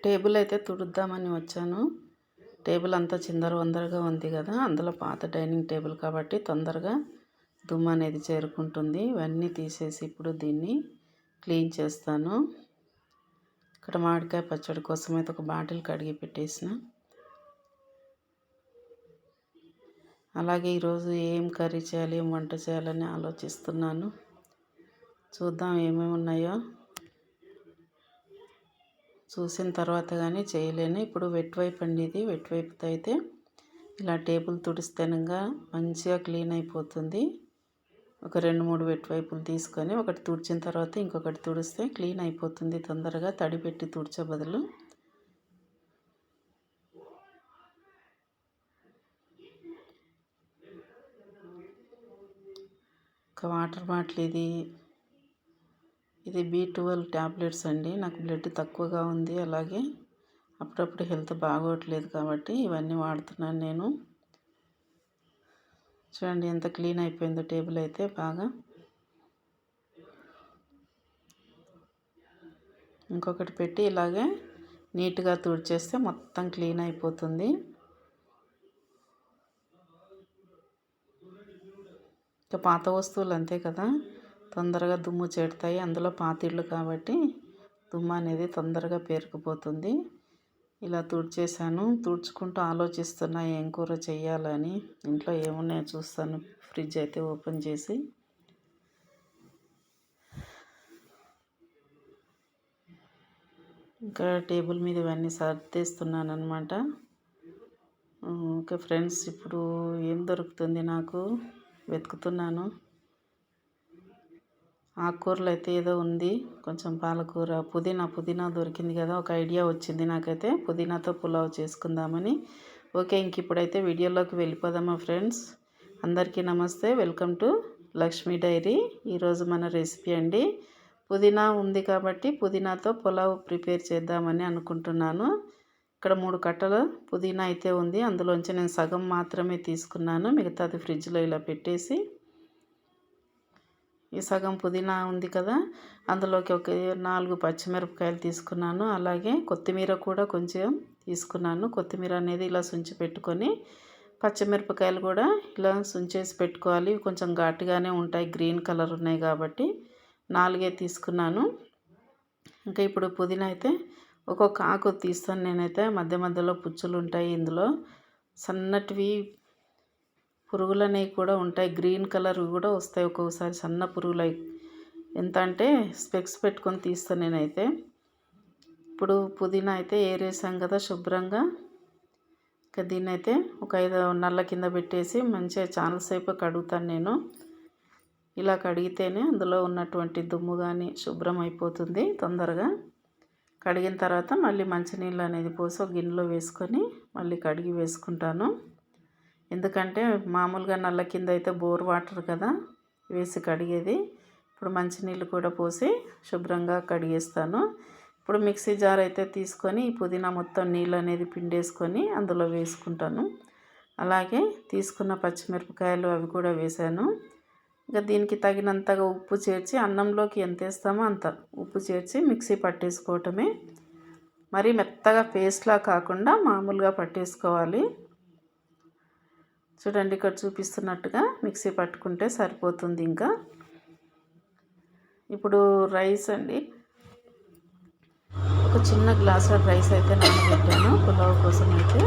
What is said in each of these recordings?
Table అయితే తుడుద్దామని వచ్చాను. Table అంతా చిందరవందరగా ఉంది కదా, అందులో పాత డైనింగ్ టేబుల్ కాబట్టి తొందరగా దుమ్ము అనేది చేరుకుంటుంది. ఇవన్నీ తీసేసి ఇప్పుడు దీన్ని క్లీన్ చేస్తాను. ఇక్కడ మామిడికాయ పచ్చడి కోసం అయితే ఒక బాటిల్ కడిగి పెట్టేసిన. అలాగే ఈరోజు ఏం కర్రీ చేయాలి, ఏం వంట చేయాలని ఆలోచిస్తున్నాను. చూద్దాం ఏమేమి ఉన్నాయో. చూసిన తర్వాత కానీ చేయలేను. ఇప్పుడు వెట్ వైప్ అండి, ఇది వెట్ వైప్తో అయితే ఇలా టేబుల్ తుడిస్తేనంగా మంచిగా క్లీన్ అయిపోతుంది. ఒక 2-3 వెట్ వైపులు తీసుకొని ఒకటి తుడిచిన తర్వాత ఇంకొకటి తుడిస్తే క్లీన్ అయిపోతుంది తొందరగా, తడి పెట్టి తుడిచే బదులు. ఒక వాటర్ బాటిల్ ఇది B12 ట్యాబ్లెట్స్ అండి. నాకు బ్లడ్ తక్కువగా ఉంది, అలాగే అప్పుడప్పుడు హెల్త్ బాగోట్లేదు కాబట్టి ఇవన్నీ వాడుతున్నాను నేను. చూడండి ఎంత క్లీన్ అయిపోయిందో టేబుల్ అయితే బాగా. ఇంకొకటి పెట్టి ఇలాగే నీట్గా తుడిచేస్తే మొత్తం క్లీన్ అయిపోతుంది. ఇంకా పాత వస్తువులు అంతే కదా, తొందరగా దుమ్ము చేరుతాయి. అందులో పాత ఇళ్ళు కాబట్టి దుమ్ము అనేది తొందరగా పేరుకుపోతుంది. ఇలా తుడిచేసాను. తుడుచుకుంటూ ఆలోచిస్తున్నా ఏం కూర చేయాలని. ఇంట్లో ఏమున్నాయో చూస్తాను. ఫ్రిడ్జ్ అయితే ఓపెన్ చేసి ఇంకా టేబుల్ మీద ఇవన్నీ సర్దేస్తున్నాను అనమాట. ఓకే ఫ్రెండ్స్, ఇప్పుడు ఏం దొరుకుతుంది నాకు వెతుకుతున్నాను. ఆకుకూరలు అయితే ఏదో ఉంది, కొంచెం పాలకూర, పుదీనా దొరికింది కదా, ఒక ఐడియా వచ్చింది నాకైతే. పుదీనాతో పులావ్ చేసుకుందామని. ఓకే, ఇంక ఇప్పుడైతే వీడియోలోకి వెళ్ళిపోదామా ఫ్రెండ్స్. అందరికీ నమస్తే, వెల్కమ్ టు లక్ష్మీ డైరీ. ఈరోజు మన రెసిపీ అండి, పుదీనా ఉంది కాబట్టి పుదీనాతో పులావ్ ప్రిపేర్ చేద్దామని అనుకుంటున్నాను. ఇక్కడ 3 కట్టల పుదీనా అయితే ఉంది. అందులోంచి నేను సగం మాత్రమే తీసుకున్నాను, మిగతాది ఫ్రిడ్జ్లో ఇలా పెట్టేసి. ఈ సగం పుదీనా ఉంది కదా, అందులోకి ఒక 4 పచ్చిమిరపకాయలు తీసుకున్నాను. అలాగే కొత్తిమీర కూడా కొంచెం తీసుకున్నాను. కొత్తిమీర అనేది ఇలా సుంచి పెట్టుకొని, పచ్చిమిరపకాయలు కూడా ఇలా సుంచేసి పెట్టుకోవాలి. కొంచెం ఘాటుగానే ఉంటాయి, గ్రీన్ కలర్ ఉన్నాయి కాబట్టి 4 తీసుకున్నాను. ఇంకా ఇప్పుడు పుదీనా అయితే ఒక్కొక్క ఆకు తీస్తాను నేనైతే. మధ్య మధ్యలో పుచ్చులు ఉంటాయి, ఇందులో సన్నటివి పురుగులు అనేవి కూడా ఉంటాయి, గ్రీన్ కలర్ కూడా వస్తాయి ఒక్కొక్కసారి సన్న పురుగులు. ఎంత అంటే స్పెక్స్ పెట్టుకొని తీస్తాను నేనైతే. ఇప్పుడు పుదీనా అయితే ఏరేసాం కదా శుభ్రంగా. ఇంకా దీన్ని అయితే ఒక 5 నల్ల కింద పెట్టేసి మంచిగా చాలాసేపు కడుగుతాను నేను. ఇలా కడిగితేనే అందులో ఉన్నటువంటి దుమ్ము కానీ శుభ్రం అయిపోతుంది తొందరగా. కడిగిన తర్వాత మళ్ళీ మంచినీళ్ళు అనేది పోసి ఒక గిన్నెలో వేసుకొని మళ్ళీ కడిగి వేసుకుంటాను. ఎందుకంటే మామూలుగా నల్ల కింద అయితే బోర్ వాటర్ కదా వేసి కడిగేది. ఇప్పుడు మంచినీళ్ళు కూడా పోసి శుభ్రంగా కడిగేస్తాను. ఇప్పుడు మిక్సీ జార్ అయితే తీసుకొని ఈ పుదీనా మొత్తం నీళ్ళు అనేది పిండేసుకొని అందులో వేసుకుంటాను. అలాగే తీసుకున్న పచ్చిమిరపకాయలు అవి కూడా వేసాను. ఇంకా దీనికి తగినంతగా ఉప్పు చేర్చి, అన్నంలోకి ఎంత వేస్తామో అంత ఉప్పు చేర్చి మిక్సీ పట్టేసుకోవటమే. మరీ మెత్తగా పేస్ట్లా కాకుండా మామూలుగా పట్టేసుకోవాలి. చూడండి ఇక్కడ చూపిస్తున్నట్టుగా మిక్సీ పట్టుకుంటే సరిపోతుంది. ఇంకా ఇప్పుడు రైస్ అండి, ఒక చిన్న గ్లాసు రైస్ అయితే నానబెట్టాను పులావ్ కోసం అయితే,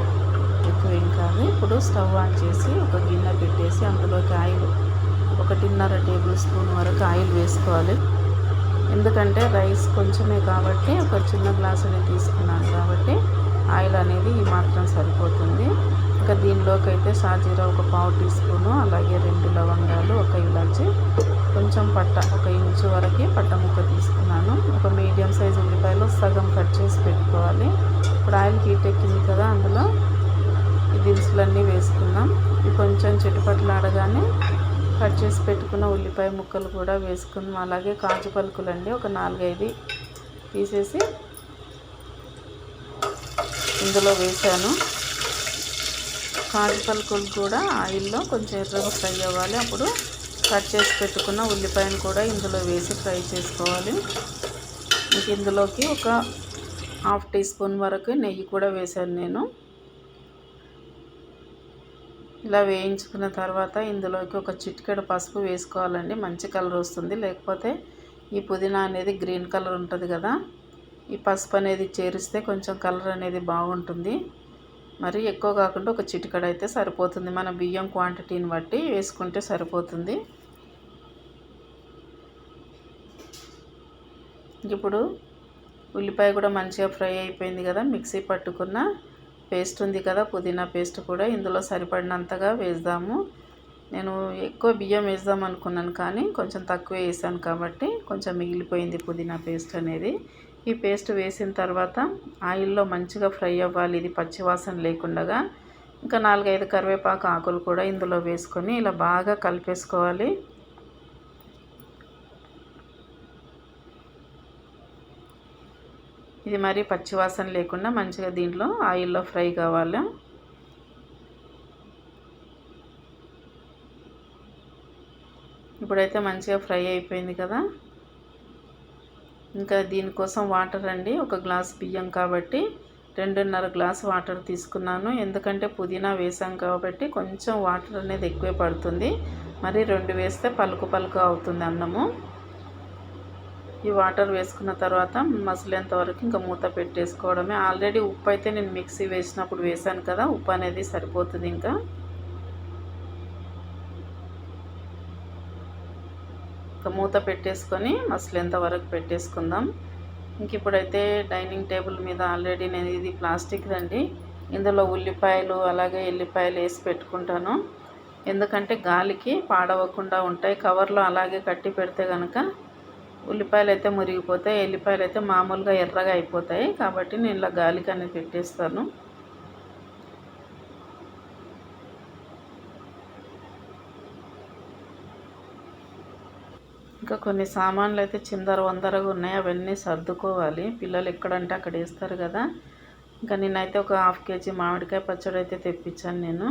ఎక్కువ ఏం కాదు. ఇప్పుడు స్టవ్ ఆన్ చేసి ఒక గిన్నె పెట్టేసి అందులోకి ఆయిల్ 1.5 టేబుల్ స్పూన్ వరకు ఆయిల్ వేసుకోవాలి. ఎందుకంటే రైస్ కొంచెమే కాబట్టి ఒక చిన్న గ్లాసుని తీసుకున్నాను కాబట్టి ఆయిల్ అనేది ఈ మాత్రం సరిపోతుంది. ఇంకా దీనిలోకి అయితే షాజీరా ఒక 1/2 టీ స్పూను, అలాగే 2 లవంగాలు, ఒక ఇలాచి, కొంచెం పట్ట, 1 ఇంచు వరకు పట్ట ముక్క తీసుకున్నాను. ఒక మీడియం సైజు ఉల్లిపాయలు సగం కట్ చేసి పెట్టుకోవాలి. ఇప్పుడు ఆయిల్ హీట్ ఎక్కింది కదా, అందులో ఈ దినుసులన్నీ వేసుకున్నాం. ఇవి కొంచెం చిటుపట్లాడగానే కట్ చేసి పెట్టుకున్న ఉల్లిపాయ ముక్కలు కూడా వేసుకున్నాం. అలాగే కాజు పలుకులు అండి, ఒక 4-5 తీసేసి ఇందులో వేసాను. కాజు పలుకులు కూడా ఆయిల్లో కొంచెం ఎర్రగా ఫ్రై అవ్వాలి. అప్పుడు కట్ చేసి పెట్టుకున్న ఉల్లిపాయను కూడా ఇందులో వేసి ఫ్రై చేసుకోవాలి. ఇందులోకి ఒక హాఫ్ టీ స్పూన్ వరకు నెయ్యి కూడా వేశాను నేను. ఇలా వేయించుకున్న తర్వాత ఇందులోకి ఒక చిటికెడు పసుపు వేసుకోవాలండి. మంచి కలర్ వస్తుంది. లేకపోతే ఈ పుదీనా అనేది గ్రీన్ కలర్ ఉంటుంది కదా, ఈ పసుపు అనేది చేరిస్తే కొంచెం కలర్ అనేది బాగుంటుంది. మరి ఎక్కువ కాకుండా ఒక చిటికెడు అయితే సరిపోతుంది. మన బియ్యం క్వాంటిటీని బట్టి వేసుకుంటే సరిపోతుంది. ఇప్పుడు ఉల్లిపాయ కూడా మంచిగా ఫ్రై అయిపోయింది కదా. మిక్సీ పట్టుకున్న పేస్ట్ ఉంది కదా, పుదీనా పేస్ట్ కూడా ఇందులో సరిపడినంతగా వేద్దాము. నేను ఎక్కువ బియ్యం వేద్దాం అనుకున్నాను కానీ కొంచెం తక్కువ వేసాను కాబట్టి కొంచెం మిగిలిపోయింది పుదీనా పేస్ట్ అనేది. ఈ పేస్ట్ వేసిన తర్వాత ఆయిల్లో మంచిగా ఫ్రై అవ్వాలి, ఇది పచ్చివాసన లేకుండా. ఇంకా 4-5 కరివేపాకు ఆకులు కూడా ఇందులో వేసుకొని ఇలా బాగా కలిపేసుకోవాలి. ఇది మరి పచ్చివాసన లేకుండా మంచిగా దీంట్లో ఆయిల్లో ఫ్రై కావాలి. ఇప్పుడైతే మంచిగా ఫ్రై అయిపోయింది కదా. ఇంకా దీనికోసం వాటర్ అండి, ఒక గ్లాస్ బియ్యం కాబట్టి 2.5 గ్లాస్ వాటర్ తీసుకున్నాను. ఎందుకంటే పుదీనా వేసాం కాబట్టి కొంచెం వాటర్ అనేది ఎక్కువే పడుతుంది. మరి 2 వేస్తే పలుకు పలుకు అవుతుంది అన్నము. ఈ వాటర్ వేసుకున్న తర్వాత మసిలేంత వరకు ఇంకా మూత పెట్టేసుకోవడమే. ఆల్రెడీ ఉప్పు అయితే నేను మిక్సీ వేసినప్పుడు వేసాను కదా, ఉప్పు అనేది సరిపోతుంది. ఇంకా మూత పెట్టేసుకొని మసిలేంత వరకు పెట్టేసుకుందాం. ఇంక ఇప్పుడైతే డైనింగ్ టేబుల్ మీద ఆల్రెడీ నేను, ఇది ప్లాస్టిక్ దండి, ఇందులో ఉల్లిపాయలు అలాగే ఎల్లిపాయలు వేసి పెట్టుకుంటాను. ఎందుకంటే గాలికి పాడవకుండా ఉంటాయి. కవర్లో అలాగే కట్టి పెడితే కనుక ఉల్లిపాయలు అయితే మురిగిపోతాయి, ఎల్లిపాయలు అయితే మామూలుగా ఎర్రగా అయిపోతాయి. కాబట్టి నేను ఇలా గాలికి అనేది పెట్టేస్తాను. ఇంకా కొన్ని సామాన్లు అయితే చిందర వందరగా ఉన్నాయి, అవన్నీ సర్దుకోవాలి. పిల్లలు ఎక్కడంటే అక్కడ వేస్తారు కదా. ఇంకా నేనైతే ఒక 1/2 కేజీ మామిడికాయ పచ్చడి అయితే తెప్పించాను. నేను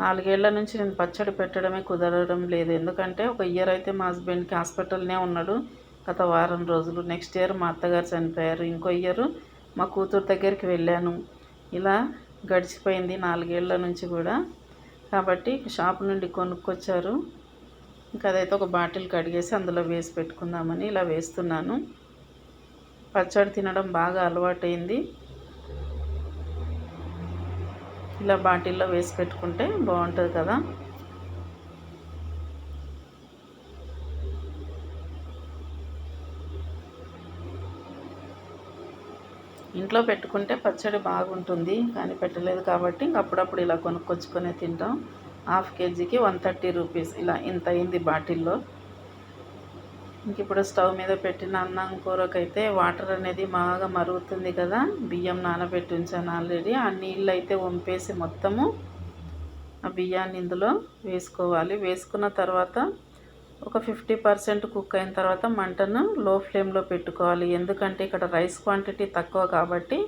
4 ఏళ్ల నుంచి నేను పచ్చడి పెట్టడమే కుదరడం లేదు. ఎందుకంటే ఒక ఇయర్ అయితే మా హస్బెండ్కి హాస్పిటల్నే ఉన్నాడు గత వారం రోజులు. నెక్స్ట్ ఇయర్ మా అత్తగారు చనిపోయారు. ఇంకో ఇయర్ మా కూతురు దగ్గరికి వెళ్ళాను. ఇలా గడిచిపోయింది 4 ఏళ్ల నుంచి కూడా. కాబట్టి షాప్ నుండి కొనుక్కొచ్చారు. ఇంకా అదైతే ఒక బాటిల్ కడిగేసి అందులో వేసి పెట్టుకుందామని ఇలా వేస్తున్నాను. పచ్చడి తినడం బాగా అలవాటైంది. ఇలా బాటిల్లో వేసి పెట్టుకుంటే బాగుంటుంది కదా. ఇంట్లో పెట్టుకుంటే పచ్చడి బాగుంటుంది, కానీ పెట్టలేదు కాబట్టి ఇంక అప్పుడప్పుడు ఇలా కొనుక్కొచ్చుకొని తింటాం. 1/2 కేజీకి 130 రూపీస్, ఇలా ఇంత అయింది బాటిల్లో. ఇంక ఇప్పుడు స్టవ్ మీద పెట్టిన అన్నం కూరకైతే వాటర్ అనేది బాగా మరుగుతుంది కదా. బియ్యం నానబెట్టి ఉంచాను ఆల్రెడీ. ఆ నీళ్ళు అయితే వంపేసి మొత్తము ఆ బియ్యాన్ని ఇందులో వేసుకోవాలి. వేసుకున్న తర్వాత ఒక 50% కుక్ అయిన తర్వాత మంటను లో ఫ్లేమ్లో పెట్టుకోవాలి. ఎందుకంటే ఇక్కడ రైస్ క్వాంటిటీ తక్కువ కాబట్టి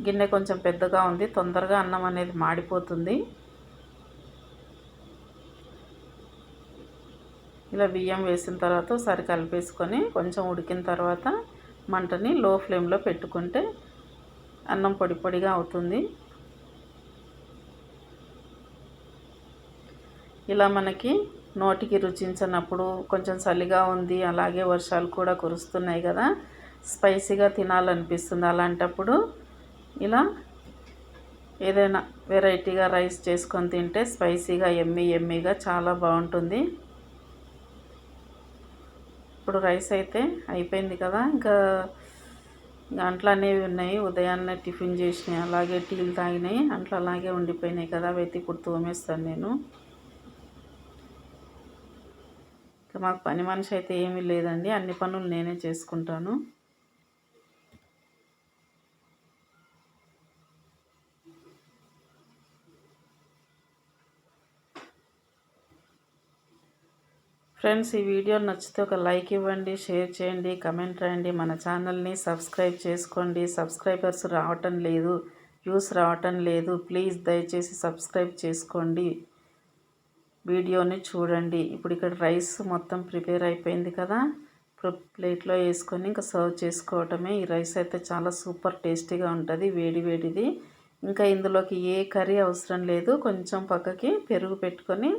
గిన్నె కొంచెం పెద్దగా ఉంది, తొందరగా అన్నం అనేది మాడిపోతుంది. ఇలా బియ్యం వేసిన తర్వాత ఒకసారి కలిపేసుకొని కొంచెం ఉడికిన తర్వాత మంటని లో ఫ్లేమ్లో పెట్టుకుంటే అన్నం పొడి పొడిగా అవుతుంది. ఇలా మనకి నోటికి రుచించినప్పుడు, కొంచెం చలిగా ఉంది, అలాగే వర్షాలు కూడా కురుస్తున్నాయి కదా, స్పైసీగా తినాలనిపిస్తుంది. అలాంటప్పుడు ఇలా ఏదైనా వెరైటీగా రైస్ చేసుకొని తింటే స్పైసీగా ఎమ్మీగా చాలా బాగుంటుంది. ఇప్పుడు రైస్ అయితే అయిపోయింది కదా. ఇంకా అంట్లు అనేవి ఉన్నాయి, ఉదయాన్నే టిఫిన్ చేసినాయి, అలాగే టీలు తాగినాయి, అంట్లు అలాగే ఉండిపోయినాయి కదా. అవి అయితే ఇప్పుడు తోమేస్తాను నేను. మాకు పని మనిషి అయితే ఏమీ లేదండి, అన్ని పనులు నేనే చేసుకుంటాను. ఫ్రెండ్స్, ఈ వీడియో నచ్చితే ఒక లైక్ ఇవ్వండి, షేర్ చేయండి, కమెంట్ రాయండి. మన ఛానల్ని సబ్స్క్రైబ్ చేసుకోండి. సబ్స్క్రైబర్స్ రావటం లేదు, వ్యూస్ రావటం లేదు. ప్లీజ్ దయచేసి సబ్స్క్రైబ్ చేసుకోండి, వీడియోని చూడండి. ఇప్పుడు ఇక్కడ రైస్ మొత్తం ప్రిపేర్ అయిపోయింది కదా. ప్లేట్లో వేసుకొని ఇంకా సర్వ్ చేసుకోవటమే. ఈ రైస్ అయితే చాలా సూపర్ టేస్టీగా ఉంటుంది, వేడి వేడిది. ఇంకా ఇందులోకి ఏ కర్రీ అవసరం లేదు. కొంచెం పక్కకి పెరుగు పెట్టుకొని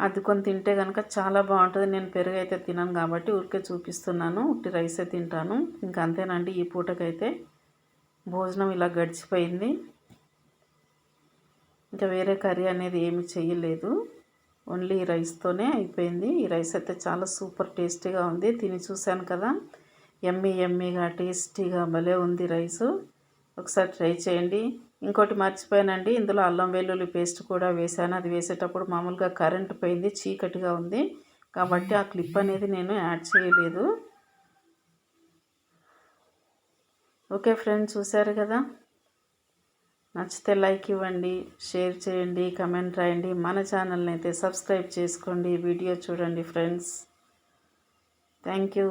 అద్దుకొని తింటే కనుక చాలా బాగుంటుంది. నేను పెరుగు అయితే తినను కాబట్టి ఊరికే చూపిస్తున్నాను. ఉట్టి రైసే తింటాను. ఇంకా అంతేనండి, ఈ పూటకైతే భోజనం ఇలా గడిచిపోయింది. ఇంకా వేరే కర్రీ అనేది ఏమి చేయలేదు, ఓన్లీ ఈ రైస్తోనే అయిపోయింది. ఈ రైస్ అయితే చాలా సూపర్ టేస్టీగా ఉంది. తిని చూశాను కదా, ఎమ్మీగా టేస్టీగా భలే ఉంది రైసు. ఒకసారి ట్రై చేయండి. ఇంకోటి మర్చిపోయానండి, ఇందులో అల్లం వెల్లుల్లి పేస్ట్ కూడా వేసాను. అది వేసేటప్పుడు మామూలుగా కరెంట్ పోయింది, చీకటిగా ఉంది కాబట్టి ఆ క్లిప్ అనేది నేను యాడ్ చేయలేదు. ఓకే ఫ్రెండ్స్, చూశారు కదా. నచ్చితే లైక్ ఇవ్వండి, షేర్ చేయండి, కమెంట్ రాయండి. మన ఛానల్ని అయితే సబ్స్క్రైబ్ చేసుకోండి. వీడియో చూడండి ఫ్రెండ్స్. Thank you.